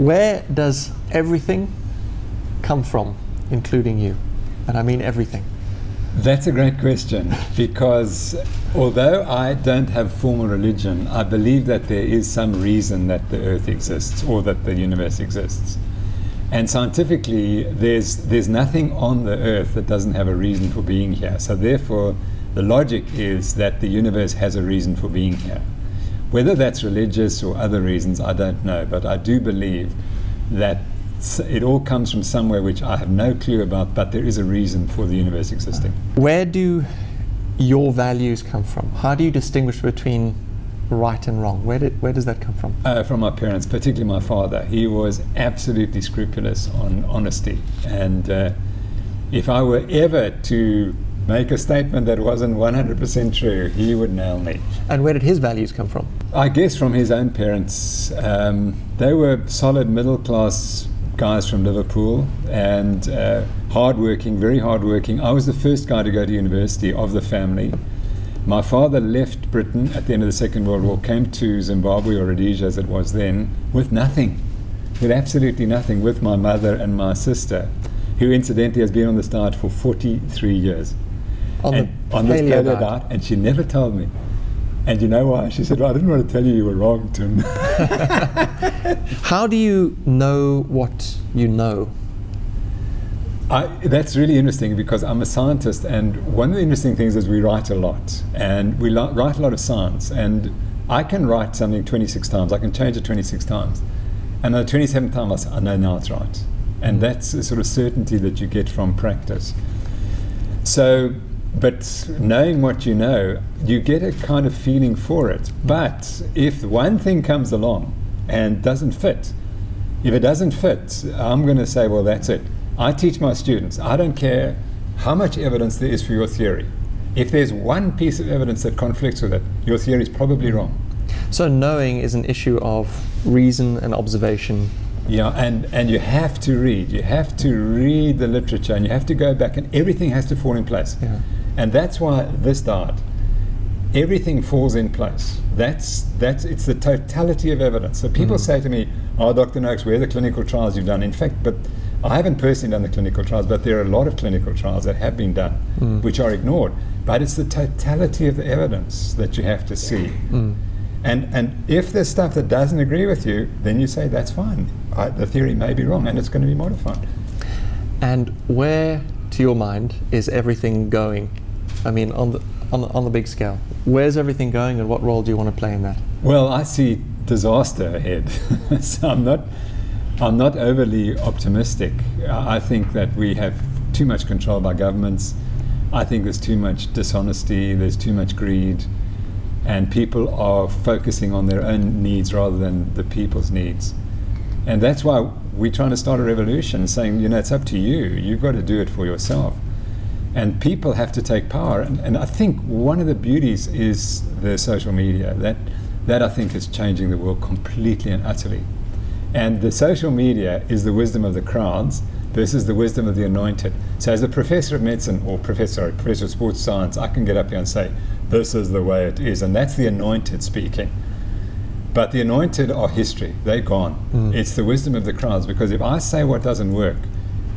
Where does everything come from, including you? And I mean everything. That's a great question, because although I don't have formal religion, I believe that there is some reason that the earth exists or that the universe exists. And scientifically, there's nothing on the earth that doesn't have a reason for being here. So therefore, the logic is that the universe has a reason for being here. Whether that's religious or other reasons, I don't know. But I do believe that it all comes from somewhere which I have no clue about, but there is a reason for the universe existing. Where do your values come from? How do you distinguish between right and wrong? Where does that come from? From my parents, particularly my father. He was absolutely scrupulous on honesty. And if I were ever to make a statement that wasn't 100% true, he would nail me. And where did his values come from? I guess from his own parents. They were solid middle-class guys from Liverpool, and hardworking, very hardworking. I was the first guy to go to university of the family. My father left Britain at the end of the Second World War, came to Zimbabwe, or Rhodesia as it was then, with nothing, with absolutely nothing, with my mother and my sister, who incidentally has been on this diet for 43 years. On this paleo diet, and she never told me. And you know why? She said, well, I didn't want to tell you were wrong, Tim. How do you know what you know? That's really interesting, because I'm a scientist, and one of the interesting things is we write a lot, and we write a lot of science, and I can write something 26 times, I can change it 26 times, and on the 27th time I know now it's right. And that's a sort of certainty that you get from practice. So, but knowing what you know, you get a kind of feeling for it. But if one thing comes along and doesn't fit, if it doesn't fit, I'm going to say, well, that's it. I teach my students, I don't care how much evidence there is for your theory. If there's one piece of evidence that conflicts with it, your theory is probably wrong. So knowing is an issue of reason and observation. Yeah, and you have to read. You have to read the literature, and you have to go back, and everything has to fall in place. Yeah. And that's why this diet, everything falls in place. It's the totality of evidence. So people say to me, oh, Dr. Noakes, where are the clinical trials you've done? In fact, but I haven't personally done the clinical trials, but there are a lot of clinical trials that have been done, which are ignored. But it's the totality of the evidence that you have to see. And if there's stuff that doesn't agree with you, then you say, that's fine. The theory may be wrong, and it's going to be modified. And where, to your mind, is everything going? I mean, on the big scale, where's everything going, and what role do you want to play in that? Well, I see disaster ahead. So I'm not overly optimistic. I think that we have too much control by governments. I think there's too much dishonesty, there's too much greed, and people are focusing on their own needs rather than the people's needs. And that's why we're trying to start a revolution, saying, you know, it's up to you. You've got to do it for yourself. And people have to take power. And I think one of the beauties is the social media. That I think is changing the world completely and utterly. And the social media is the wisdom of the crowds versus the wisdom of the anointed. So as a professor of medicine, or professor of sports science, I can get up here and say, this is the way it is. And that's the anointed speaking. But the anointed are history. They're gone. It's the wisdom of the crowds, because if I say what doesn't work,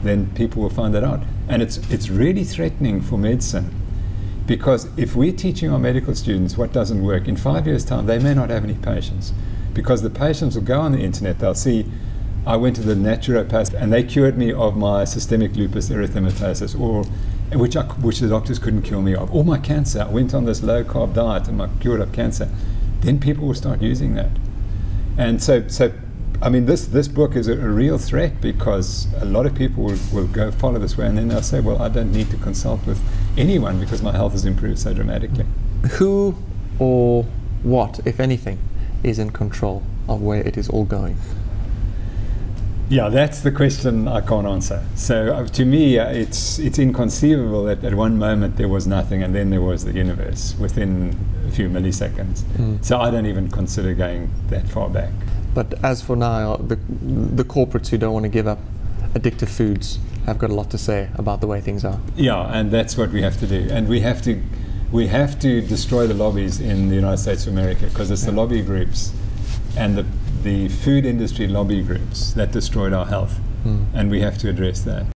then people will find that out. And it's really threatening for medicine, because if we're teaching our medical students what doesn't work, in 5 years' time, they may not have any patients, because the patients will go on the internet, they'll see, I went to the naturopath and they cured me of my systemic lupus erythematosus, or which the doctors couldn't cure me of, or my cancer. I went on this low-carb diet and I cured of cancer. Then people will start using that. And so I mean, this book is a real threat, because a lot of people will go follow this way, and then they'll say, well, I don't need to consult with anyone because my health has improved so dramatically. Who or what, if anything, is in control of where it is all going? Yeah, that's the question I can't answer. So to me, it's inconceivable that at one moment there was nothing and then there was the universe within a few milliseconds. So I don't even consider going that far back. But as for now, the corporates who don't want to give up addictive foods have got a lot to say about the way things are. Yeah, and that's what we have to do. And we have to destroy the lobbies in the United States of America, because it's the lobby groups and the food industry lobby groups that destroyed our health. And we have to address that.